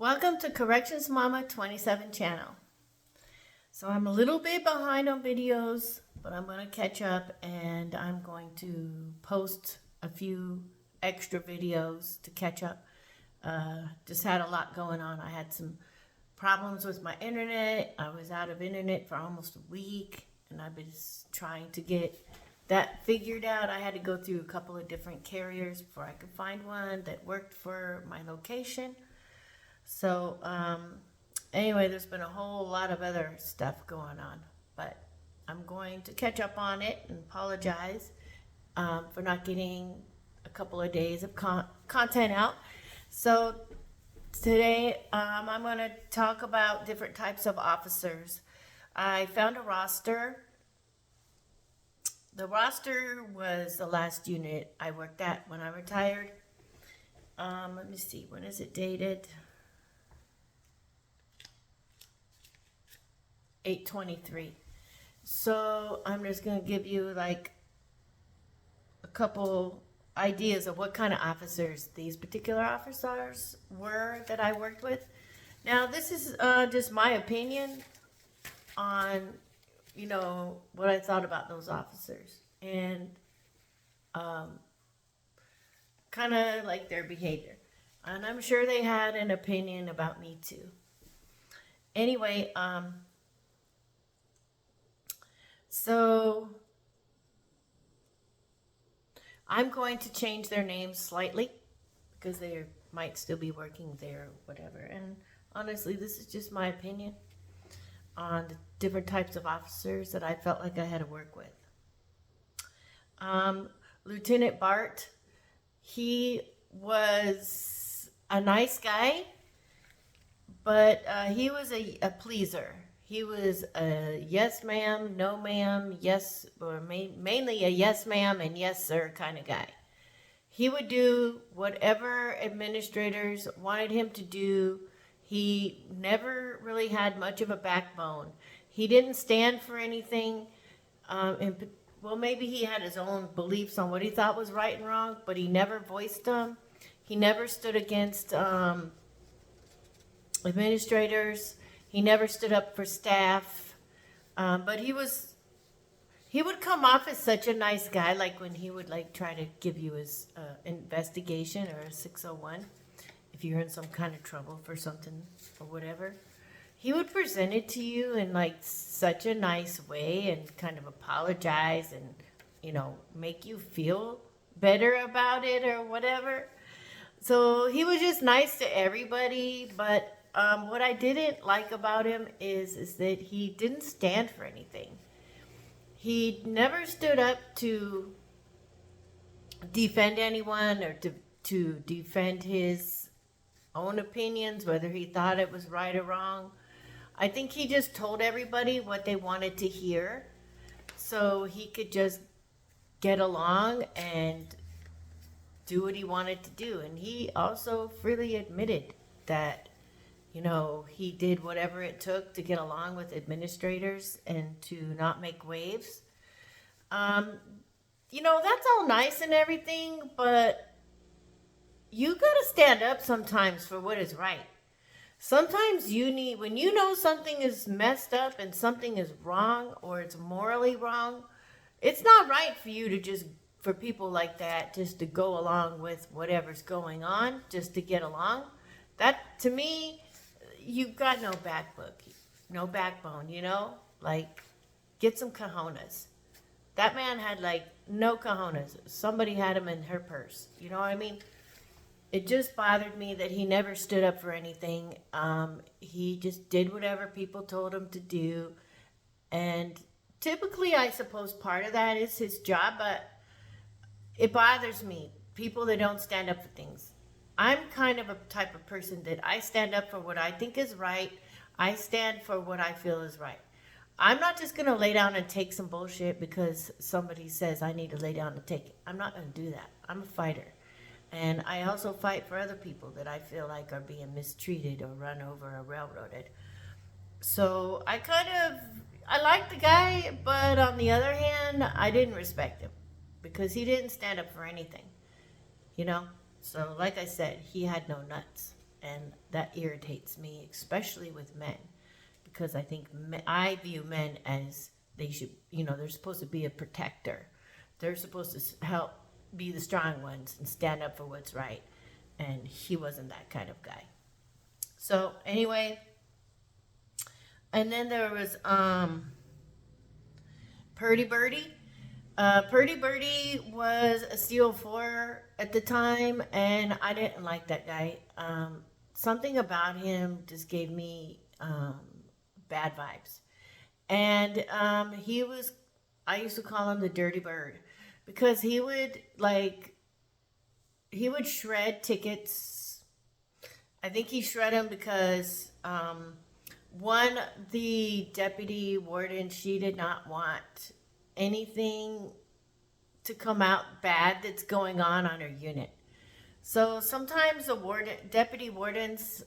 Welcome to Corrections Mama 27 channel. So I'm a little bit behind on videos, but I'm going to catch up and I'm going to post a few extra videos to catch up. Just had a lot going on. I had some problems with my internet. I was out of internet for almost a week and I've been trying to get that figured out. I had to go through a couple of different carriers before I could find one that worked for my location. So, anyway, there's been a whole lot of other stuff going on, but I'm going to catch up on it and apologize for not getting a couple of days of content out. So today, I'm going to talk about different types of officers. I found a roster. The roster was the last unit I worked at when I retired. Let me see, when is it dated? 8/23. So I'm just going to give you like a couple ideas of what kind of officers these particular officers were that I worked with. Now this is just my opinion on, you know, what I thought about those officers and kind of like their behavior. And I'm sure they had an opinion about me too. Anyway, so I'm going to change their names slightly because they might still be working there or whatever. And honestly, this is just my opinion on the different types of officers that I felt like I had to work with. Lieutenant Bart, he was a nice guy, but he was a pleaser. He was a yes ma'am, no ma'am, yes, or mainly a yes ma'am and yes sir kind of guy. He would do whatever administrators wanted him to do. He never really had much of a backbone. He didn't stand for anything. Well, maybe he had his own beliefs on what he thought was right and wrong, but he never voiced them. He never stood against administrators. He never stood up for staff, but he would come off as such a nice guy, like when he would like try to give you his investigation or a 601, if you're in some kind of trouble for something or whatever. He would present it to you in like such a nice way and kind of apologize and, you know, make you feel better about it or whatever. So he was just nice to everybody, but what I didn't like about him is that he didn't stand for anything. He never stood up to defend anyone or to defend his own opinions, whether he thought it was right or wrong. I think he just told everybody what they wanted to hear so he could just get along and do what he wanted to do. And he also freely admitted that, you know, he did whatever it took to get along with administrators and to not make waves. You know, that's all nice and everything, but you gotta stand up sometimes for what is right. Sometimes you need, when you know something is messed up and something is wrong or it's morally wrong, it's not right for you to just, for people like that, just to go along with whatever's going on, just to get along. That, to me, you've got no backbone, you know? Like, get some cojones. That man had, like, no cojones. Somebody had him in her purse. You know what I mean? It just bothered me that he never stood up for anything. He just did whatever people told him to do. And typically, I suppose part of that is his job, but it bothers me. People that don't stand up for things. I'm kind of a type of person that I stand up for what I think is right. I stand for what I feel is right. I'm not just going to lay down and take some bullshit because somebody says I need to lay down and take it. I'm not going to do that. I'm a fighter. And I also fight for other people that I feel like are being mistreated or run over or railroaded. So I like the guy, but on the other hand, I didn't respect him because he didn't stand up for anything, you know? So like I said, he had no nuts. and that irritates me, especially with men, because I think I view men as they should, they're supposed to be a protector. They're supposed to help be the strong ones and stand up for what's right. And he wasn't that kind of guy. So anyway, and then there was Purdy Birdie. Purdy Birdie was a Steel 4 at the time, and I didn't like that guy. Something about him just gave me bad vibes. And I used to call him the Dirty Bird because he would shred tickets. I think he shred them because one, the deputy warden, she did not want anything to come out bad that's going on her unit. So sometimes the deputy wardens,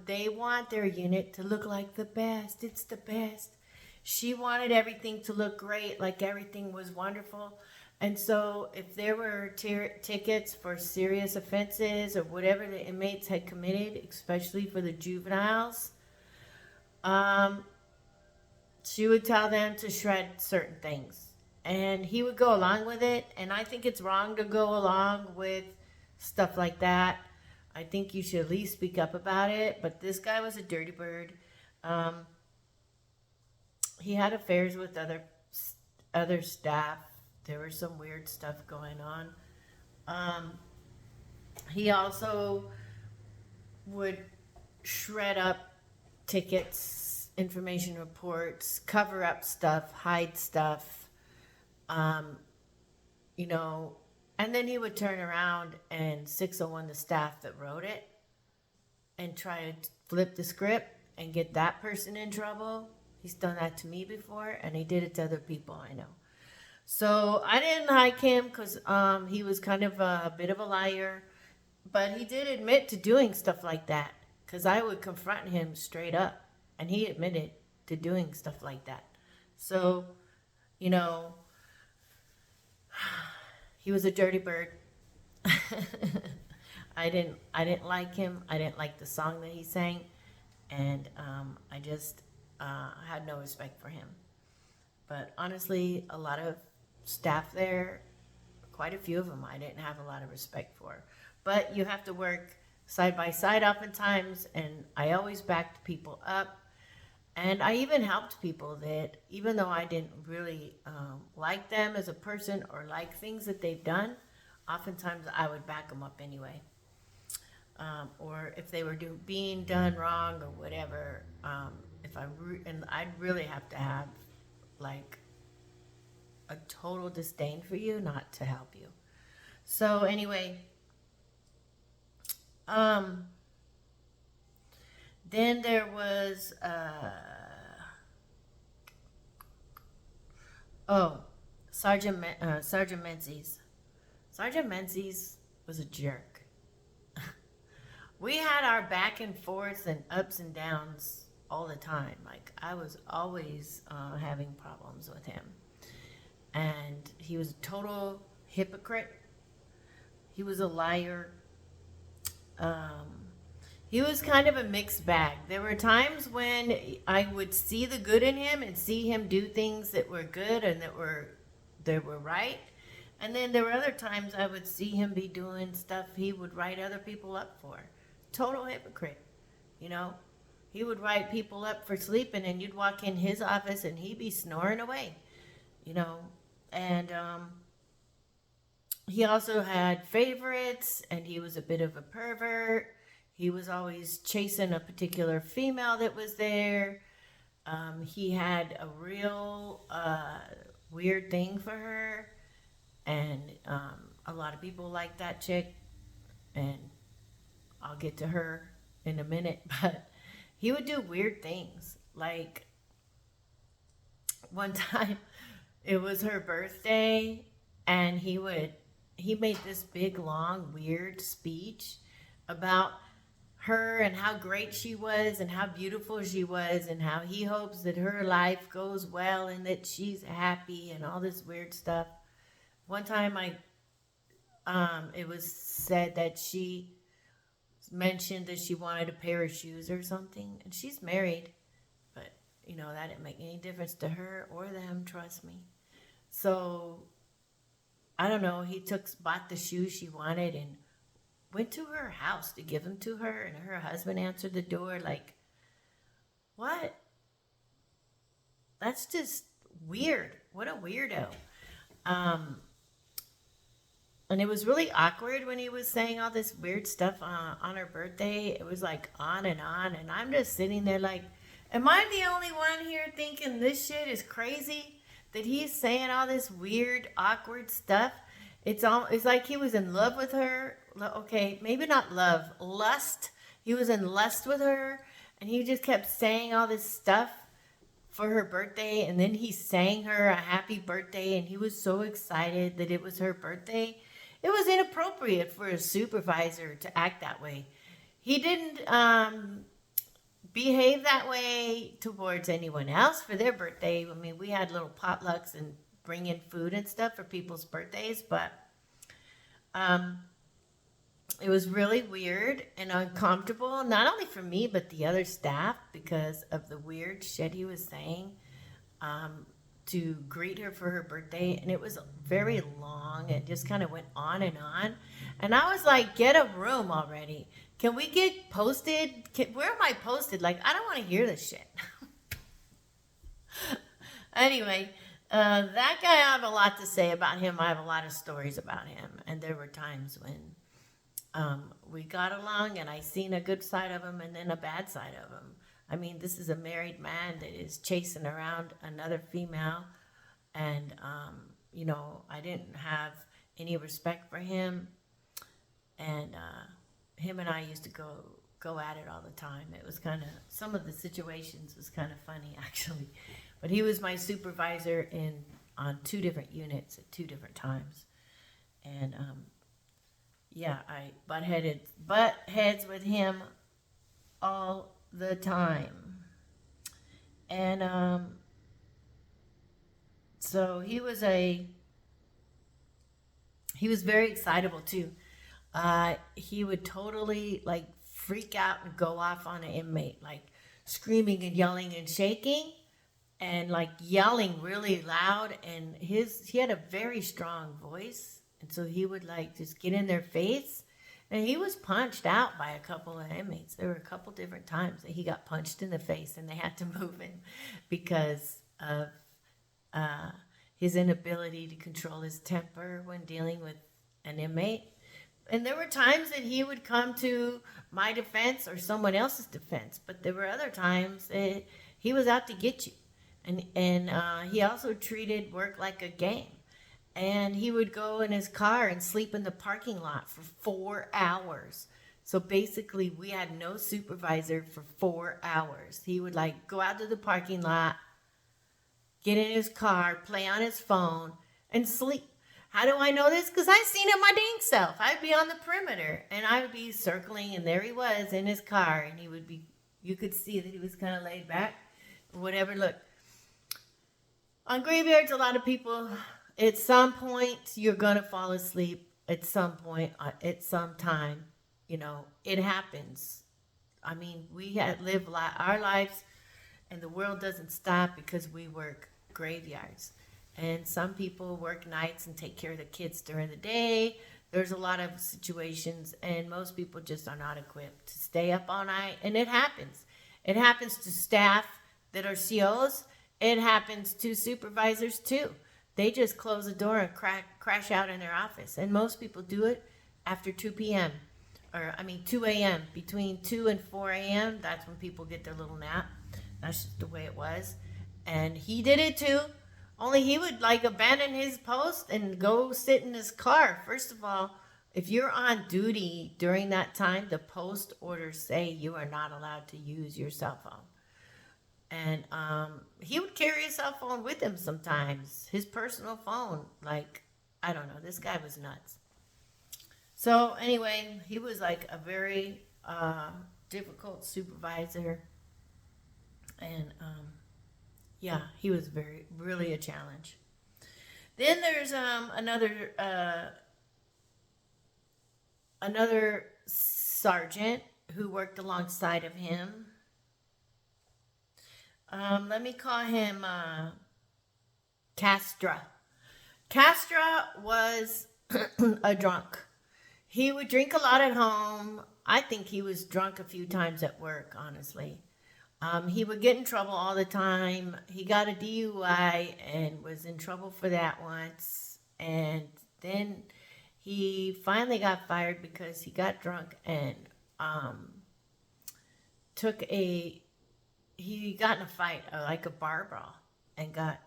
they want their unit to look like the best. It's the best. She wanted everything to look great, like everything was wonderful. And so if there were tickets for serious offenses or whatever the inmates had committed, especially for the juveniles, she would tell them to shred certain things. And he would go along with it. And I think it's wrong to go along with stuff like that. I think you should at least speak up about it. But this guy was a dirty bird. He had affairs with other staff. There was some weird stuff going on. He also would shred up tickets, information reports, cover up stuff, hide stuff, and then he would turn around and 601 the staff that wrote it and try to flip the script and get that person in trouble. He's done that to me before, and he did it to other people I know. So I didn't like him because he was kind of a bit of a liar, but he did admit to doing stuff like that because I would confront him straight up, and he admitted to doing stuff like that. So, he was a dirty bird. I didn't like him. I didn't like the song that he sang, and I just had no respect for him. But honestly, a lot of staff there, quite a few of them, I didn't have a lot of respect for. But you have to work side by side oftentimes, and I always backed people up. And I even helped people that, even though I didn't really like them as a person or like things that they've done, oftentimes I would back them up anyway. Or if they were being done wrong or whatever, and I'd really have to have like a total disdain for you not to help you. So anyway, then there was Sergeant Menzies. Sergeant Menzies was a jerk. We had our back and forths and ups and downs all the time. Like, I was always having problems with him. And he was a total hypocrite. He was a liar. He was kind of a mixed bag. There were times when I would see the good in him and see him do things that were good and that were right. And then there were other times I would see him be doing stuff he would write other people up for. Total hypocrite, He would write people up for sleeping, and you'd walk in his office and he'd be snoring away, And he also had favorites, and he was a bit of a pervert. He was always chasing a particular female that was there. He had a real weird thing for her, and a lot of people liked that chick, and I'll get to her in a minute, but he would do weird things. Like, one time, it was her birthday, and he made this big, long, weird speech about her and how great she was and how beautiful she was and how he hopes that her life goes well and that she's happy and all this weird stuff. One time it was said that she mentioned that she wanted a pair of shoes or something, and she's married, but that didn't make any difference to her or them, trust me. So I don't know, he bought the shoes she wanted and went to her house to give them to her, and her husband answered the door like, what? That's just weird. What a weirdo. Um, and it was really awkward when he was saying all this weird stuff on her birthday. It was like on, and I'm just sitting there like, am I the only one here thinking this shit is crazy? That he's saying all this weird, awkward stuff? It's like he was in love with her. Okay, maybe not love, lust. He was in lust with her, and he just kept saying all this stuff for her birthday, and then he sang her a happy birthday, and he was so excited that it was her birthday. It was inappropriate for a supervisor to act that way. He didn't behave that way towards anyone else for their birthday. I mean, we had little potlucks and bring in food and stuff for people's birthdays, but it was really weird and uncomfortable, not only for me, but the other staff, because of the weird shit he was saying to greet her for her birthday. And it was very long. It just kind of went on and on. And I was like, get a room already. Can we get posted? Where am I posted? Like, I don't want to hear this shit. Anyway, that guy, I have a lot to say about him. I have a lot of stories about him. And there were times when we got along and I seen a good side of him and then a bad side of him. I mean, this is a married man that is chasing around another female. And, I didn't have any respect for him. And him and I used to go at it all the time. It was kind of, some of the situations was kind of funny, actually. But he was my supervisor on 2 different units at 2 different times. And, I butt heads with him all the time. And so he was very excitable too. He would totally like freak out and go off on an inmate, like screaming and yelling and shaking and like yelling really loud. And he had a very strong voice. And so he would like just get in their face, and he was punched out by a couple of inmates. There were a couple different times that he got punched in the face and they had to move him because of his inability to control his temper when dealing with an inmate. And there were times that he would come to my defense or someone else's defense, but there were other times that he was out to get you. And he also treated work like a game. And he would go in his car and sleep in the parking lot for 4 hours. So basically, we had no supervisor for 4 hours. He would like go out to the parking lot, get in his car, play on his phone, and sleep. How do I know this? Because I seen it my dang self. I'd be on the perimeter, and I would be circling, and there he was in his car, and you could see that he was kind of laid back, or whatever. Look, on graveyards, a lot of people, at some point, you're going to fall asleep. At some point, at some time, it happens. I mean, we live our lives, and the world doesn't stop because we work graveyards. And some people work nights and take care of the kids during the day. There's a lot of situations, and most people just are not equipped to stay up all night. And it happens. It happens to staff that are COs. It happens to supervisors too. They just close the door and crash out in their office. And most people do it after 2 p.m. 2 a.m. Between 2 and 4 a.m., that's when people get their little nap. That's just the way it was. And he did it too. Only he would like abandon his post and go sit in his car. First of all, if you're on duty during that time, the post orders say you are not allowed to use your cell phone. And he would carry his cell phone with him sometimes, his personal phone. Like, I don't know, this guy was nuts. So anyway, he was like a very difficult supervisor. And he was really a challenge. Then there's another sergeant who worked alongside of him. Let me call him Castra. Castra was a drunk. He would drink a lot at home. I think he was drunk a few times at work, honestly. He would get in trouble all the time. He got a DUI and was in trouble for that once. And then he finally got fired because he got drunk and took a he got in a fight, like a bar brawl, and got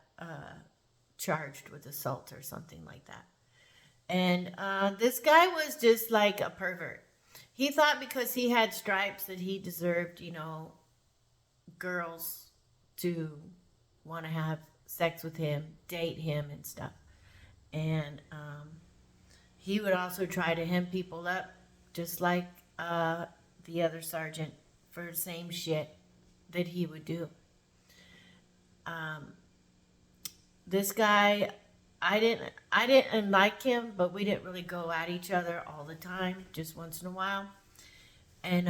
charged with assault or something like that. And this guy was just like a pervert. He thought because he had stripes that he deserved, girls to want to have sex with him, date him, and stuff. And he would also try to hem people up, just like the other sergeant, for the same shit that he would do. This guy, I didn't like him, but we didn't really go at each other all the time, just once in a while. And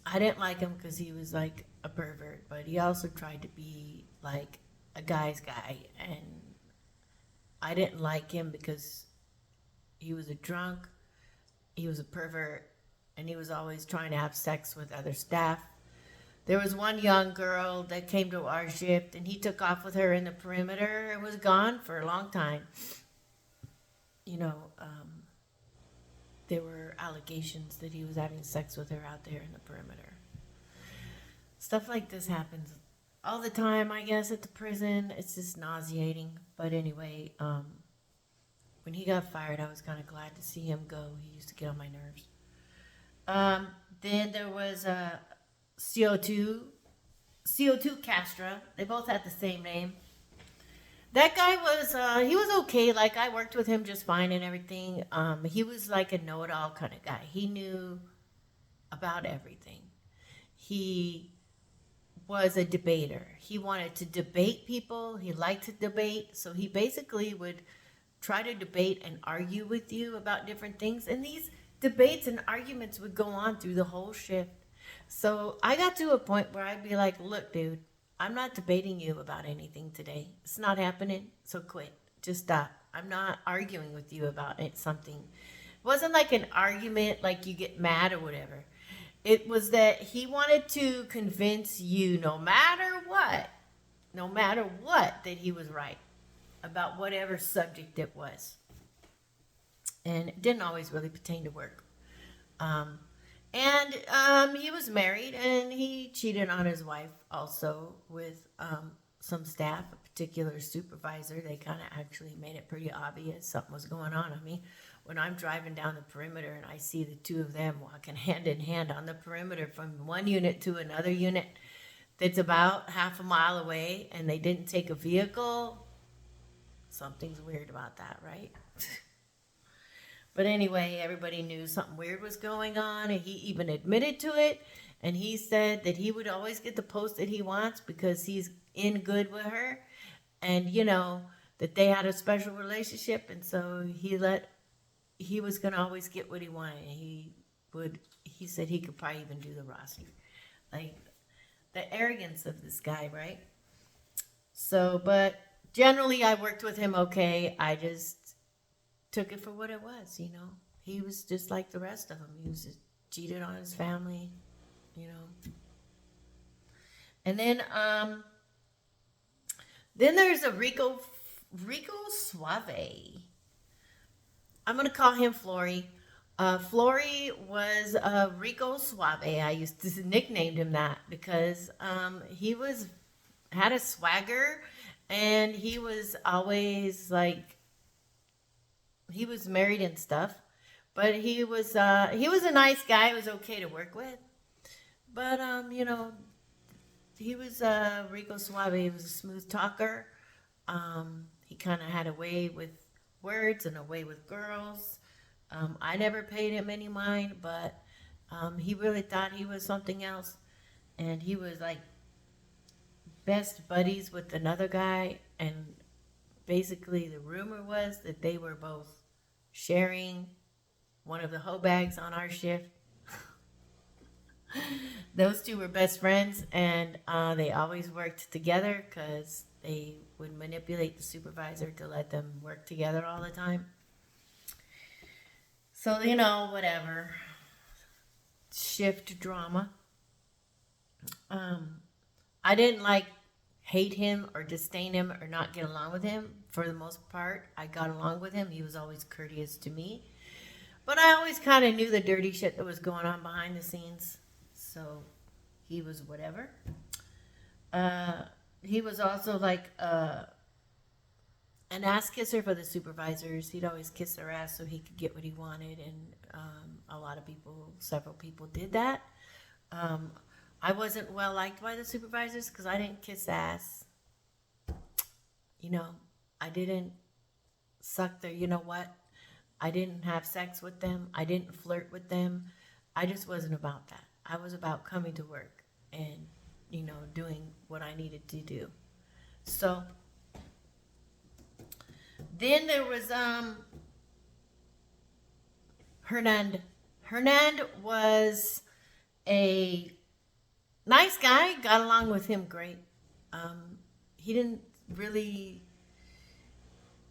I didn't like him because he was like a pervert, but he also tried to be like a guy's guy. And I didn't like him because he was a drunk, he was a pervert, and he was always trying to have sex with other staff. There was one young girl that came to our shift, and he took off with her in the perimeter and was gone for a long time. You know, there were allegations that he was having sex with her out there in the perimeter. Stuff like this happens all the time, I guess, at the prison. It's just nauseating. But anyway, when he got fired, I was kind of glad to see him go. He used to get on my nerves. Then there was CO2 Castra. They both had the same name. That guy was, he was okay. Like, I worked with him just fine and everything. He was like a know-it-all kind of guy. He knew about everything. He was a debater. He wanted to debate people. He liked to debate. So he basically would try to debate and argue with you about different things. And these debates and arguments would go on through the whole shift. So I got to a point where I'd be like, look, dude, I'm not debating you about anything today. It's not happening, so quit. Just stop. I'm not arguing with you about something. It wasn't like an argument like you get mad or whatever. It was that he wanted to convince you no matter what, that he was right about whatever subject it was. And it didn't always really pertain to work. And he was married, and he cheated on his wife also with some staff, a particular supervisor. They kind of actually made it pretty obvious something was going on. I mean, when I'm driving down the perimeter and I see the two of them walking hand in hand on the perimeter from one unit to another unit that's about half a mile away, and they didn't take a vehicle, something's weird about that, right? But anyway, everybody knew something weird was going on, and he even admitted to it. And he said that he would always get the post that he wants because he's in good with her. And, that they had a special relationship. And so he was going to always get what he wanted. And he said he could probably even do the roster. Like, the arrogance of this guy, right? So, but generally I worked with him okay. I just took it for what it was, He was just like the rest of them. He was just cheated on his family, And then there's a Rico Suave. I'm going to call him Flory. Flory was Rico Suave. I used to nickname him that because he had a swagger, and he was always like, he was married and stuff, but he was a nice guy. He was okay to work with, but he was Rico Suave. He was a smooth talker. He kind of had a way with words and a way with girls. I never paid him any mind, but he really thought he was something else, and he was like best buddies with another guy, and basically the rumor was that they were both sharing one of the hoe bags on our shift. Those two were best friends, and they always worked together because they would manipulate the supervisor to let them work together all the time. So, whatever. Shift drama. I didn't hate him or disdain him or not get along with him. For the most part, I got along with him. He was always courteous to me. But I always kind of knew the dirty shit that was going on behind the scenes. So he was whatever. He was also an ass kisser for the supervisors. He'd always kiss their ass so he could get what he wanted. And several people did that. I wasn't well liked by the supervisors because I didn't kiss ass. I didn't suck their, I didn't have sex with them. I didn't flirt with them. I just wasn't about that. I was about coming to work and, doing what I needed to do. So then there was Hernand. Hernand was a nice guy. Got along with him great. He didn't really...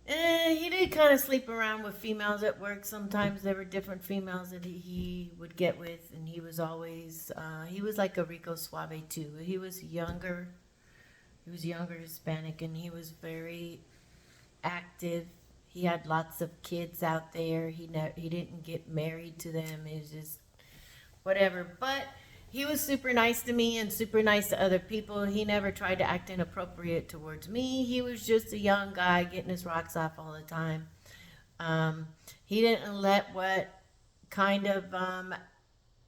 he did kind of sleep around with females at work. Sometimes there were different females that he would get with, and he was always... he was like a Rico Suave, too. He was younger. He was younger Hispanic, and he was very active. He had lots of kids out there. He didn't get married to them. It was just whatever. But he was super nice to me and super nice to other people. He never tried to act inappropriate towards me. He was just a young guy getting his rocks off all the time. He didn't let what kind of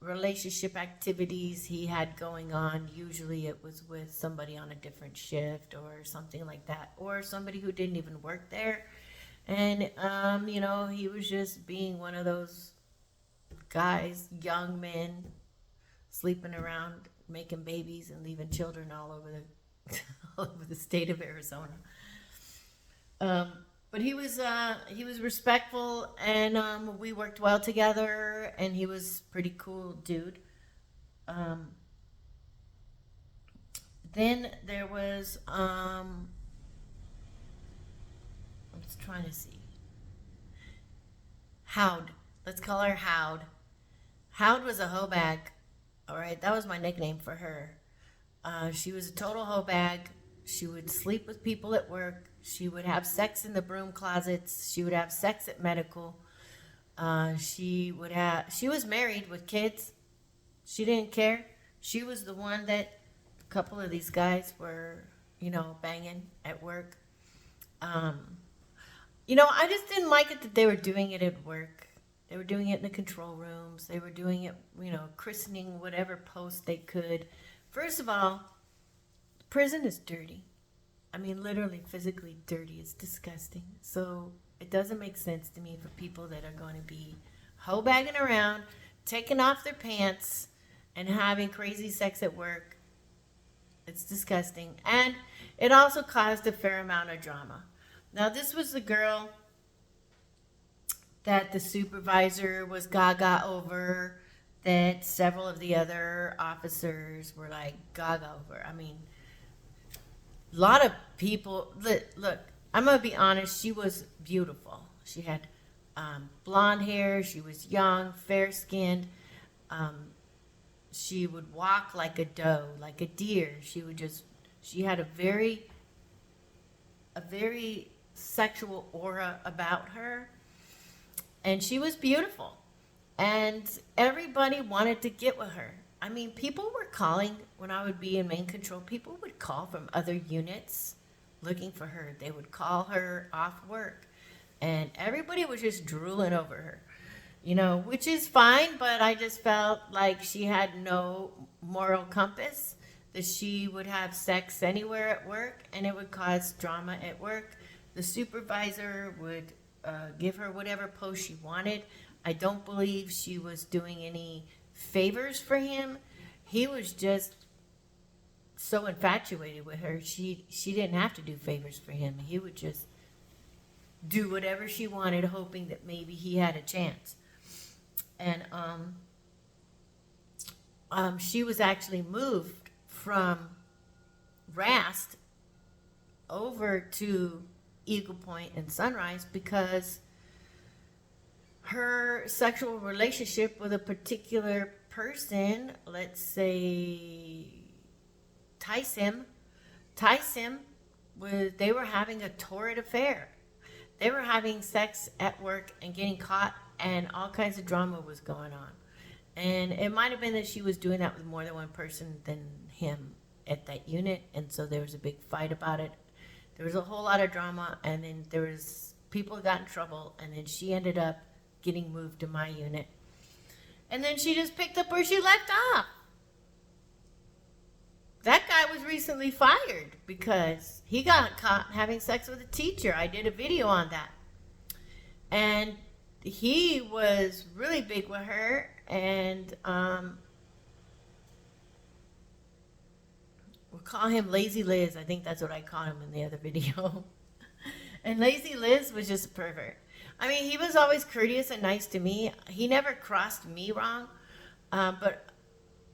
relationship activities he had going on. Usually it was with somebody on a different shift or something like that, or somebody who didn't even work there. And, he was just being one of those guys, young men, sleeping around, making babies and leaving children all over the state of Arizona. But he was respectful, and we worked well together, and he was a pretty cool dude. Then there was I was trying to see. Howd. Let's call her Howd. Howd was a hoe bag. All right, that was my nickname for her. She was a total hoe bag. She would sleep with people at work. She would have sex in the broom closets. She would have sex at medical. She was married with kids. She didn't care. She was the one that a couple of these guys were, banging at work. I just didn't like it that they were doing it at work. They were doing it in the control rooms. They were doing it, christening whatever post they could. First of all, prison is dirty. I mean, literally, physically dirty. It's disgusting. So it doesn't make sense to me for people that are going to be hoe bagging around, taking off their pants, and having crazy sex at work. It's disgusting. And it also caused a fair amount of drama. Now, this was the girl that the supervisor was gaga over, that several of the other officers were like gaga over. I mean, a lot of people, look, I'm going to be honest, she was beautiful. She had blonde hair. She was young, fair-skinned. She would walk like a doe, like a deer. She had a very sexual aura about her. And she was beautiful. And everybody wanted to get with her. I mean, people were calling, when I would be in main control, people would call from other units looking for her. They would call her off work. And everybody was just drooling over her, which is fine, but I just felt like she had no moral compass, that she would have sex anywhere at work, and it would cause drama at work. The supervisor would give her whatever post she wanted. I don't believe she was doing any favors for him. He was just so infatuated with her. She didn't have to do favors for him. He would just do whatever she wanted, hoping that maybe he had a chance. And she was actually moved from Rast over to Eagle Point and Sunrise because her sexual relationship with a particular person, let's say Tyson, they were having a torrid affair. They were having sex at work and getting caught, and all kinds of drama was going on. And it might have been that she was doing that with more than one person than him at that unit, and so there was a big fight about it. There was a whole lot of drama, and then there was people got in trouble, and then she ended up getting moved to my unit. And then she just picked up where she left off. That guy was recently fired because he got caught having sex with a teacher. I did a video on that. And he was really big with her, and we'll call him Lazy Liz. I think that's what I call him in the other video. And Lazy Liz was just a pervert. I mean, he was always courteous and nice to me. He never crossed me wrong, but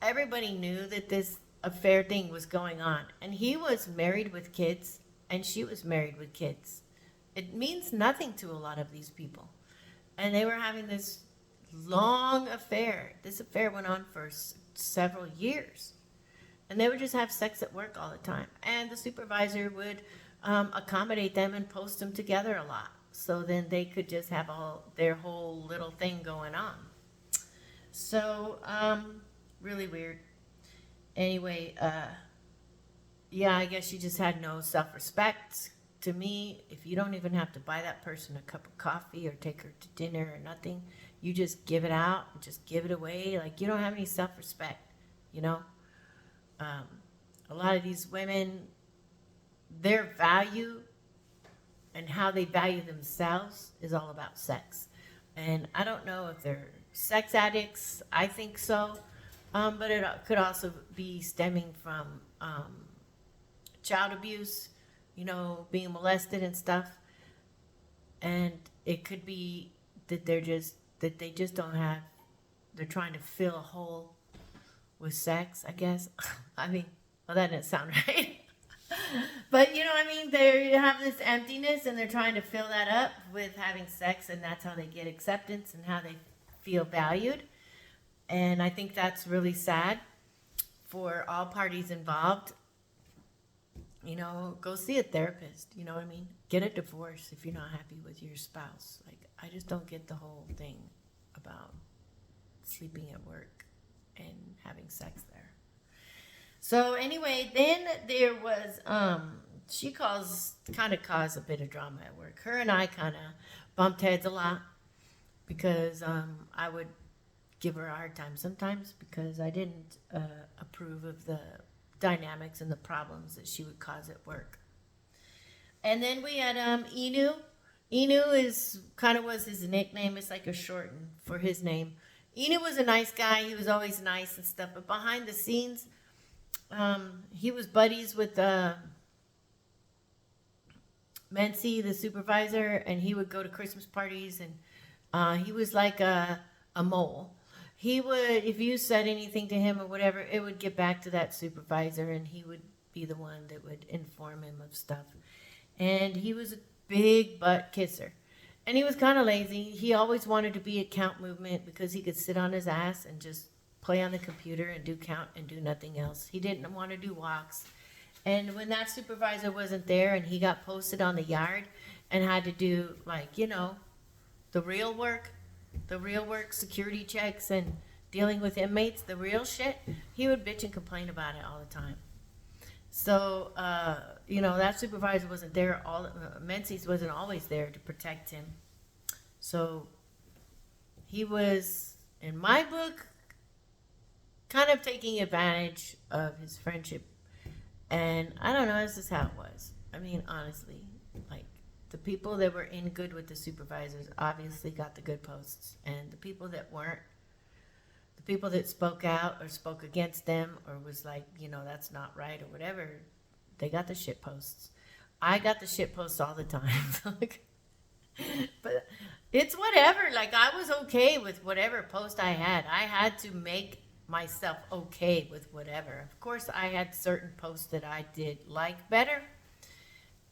everybody knew that this affair thing was going on. And he was married with kids, and she was married with kids. It means nothing to a lot of these people. And they were having this long affair. This affair went on for several years. And they would just have sex at work all the time. And the supervisor would accommodate them and post them together a lot. So then they could just have all their whole little thing going on. So, really weird. Anyway, yeah, I guess she just had no self-respect. To me, if you don't even have to buy that person a cup of coffee or take her to dinner or nothing, you just give it out, just give it away. Like, you don't have any self-respect, you know? A lot of these women, their value and how they value themselves is all about sex. And I don't know if they're sex addicts. I think so. But it could also be stemming from child abuse, you know, being molested and stuff. And it could be that they just don't have, they're trying to fill a hole with sex, I guess. I mean, well, that didn't sound right. But you know what I mean? They have this emptiness and they're trying to fill that up with having sex, and that's how they get acceptance and how they feel valued. And I think that's really sad for all parties involved. You know, go see a therapist, you know what I mean? Get a divorce if you're not happy with your spouse. Like, I just don't get the whole thing about sleeping at work and having sex there. So anyway, then there was, she kind of caused a bit of drama at work. Her and I kind of bumped heads a lot because I would give her a hard time sometimes because I didn't approve of the dynamics and the problems that she would cause at work. And then we had Inu. Inu was his nickname. It's like a shorten for his name. Inu was a nice guy. He was always nice and stuff. But behind the scenes, he was buddies with Mency, the supervisor, and he would go to Christmas parties, and he was like a mole. He would, if you said anything to him or whatever, it would get back to that supervisor, and he would be the one that would inform him of stuff. And he was a big butt kisser. And he was kind of lazy. He always wanted to be at count movement because he could sit on his ass and just play on the computer and do count and do nothing else. He didn't want to do walks. And when that supervisor wasn't there and he got posted on the yard and had to do, like, you know, the real work, security checks and dealing with inmates, the real shit, he would bitch and complain about it all the time. So, you know, that supervisor wasn't there. Menzies wasn't always there to protect him. So he was, in my book, kind of taking advantage of his friendship. And I don't know, this is how it was. I mean, honestly, like, the people that were in good with the supervisors obviously got the good posts. And the people that weren't, the people that spoke out or spoke against them or was like, you know, that's not right or whatever, they got the shit posts. I got the shit posts all the time. But It's whatever. Like, I was okay with whatever post I had. I had to make myself okay with whatever. Of course, I had certain posts that I did like better,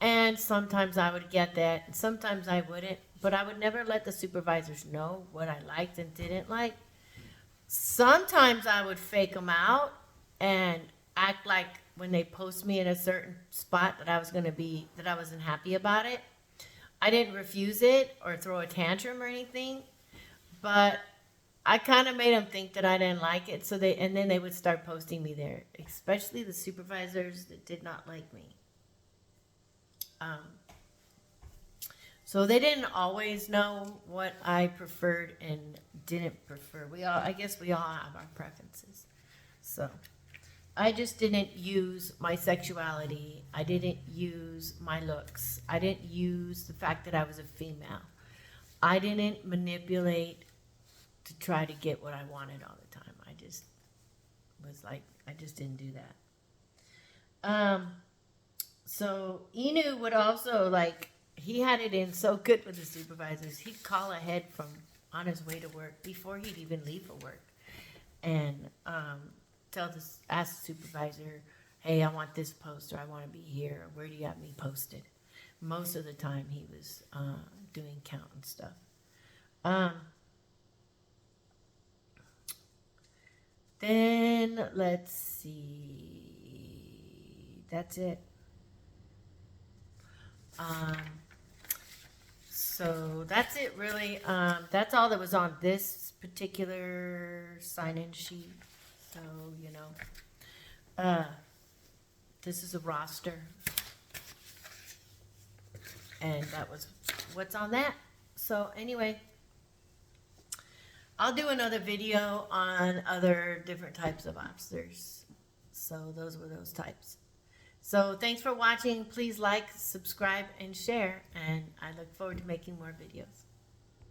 and sometimes I would get that, and sometimes I wouldn't. But I would never let the supervisors know what I liked and didn't like. Sometimes I would fake them out and act like when they post me in a certain spot that I was going to be, that I wasn't happy about it. I didn't refuse it or throw a tantrum or anything, but I kind of made them think that I didn't like it. So and then they would start posting me there, especially the supervisors that did not like me. Um, so they didn't always know what I preferred and didn't prefer. I guess we all have our preferences. So I just didn't use my sexuality. I didn't use my looks. I didn't use the fact that I was a female. I didn't manipulate to try to get what I wanted all the time. I just was like, I just didn't do that. So Inu would also, like, he had it in so good with the supervisors. He'd call ahead from on his way to work before he'd even leave for work, and ask the supervisor, hey, I want this post, or I want to be here, or where do you have me posted? Most of the time he was doing count and stuff. Then let's see. That's it. So that's it, really. That's all that was on this particular sign-in sheet. So, this is a roster, and that was what's on that. So anyway, I'll do another video on other different types of officers. So those were those types. So thanks for watching. Please like, subscribe, and share, and I look forward to making more videos.